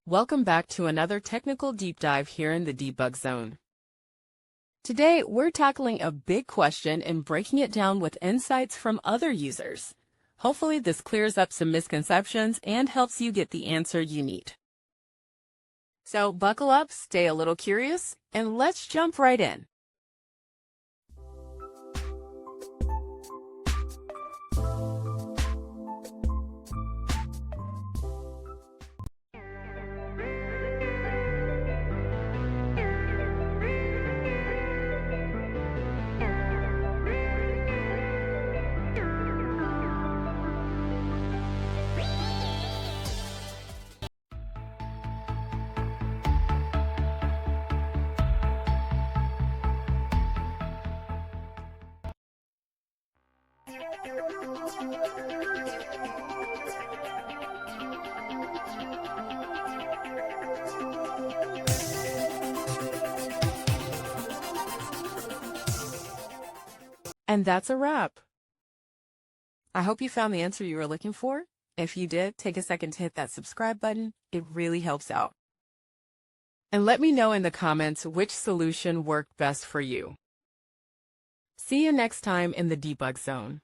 Welcome back to another technical deep dive here in the debug zone. Today, we're tackling a big question and breaking it down with insights from other users. Hopefully, this clears up some misconceptions and helps you get the answer you need. So buckle up, stay a little curious, and let's jump right in. And that's a wrap. I hope you found the answer you were looking for. If you did, take a second to hit that subscribe button. It really helps out. And let me know in the comments which solution worked best for you. See you next time in the debug zone.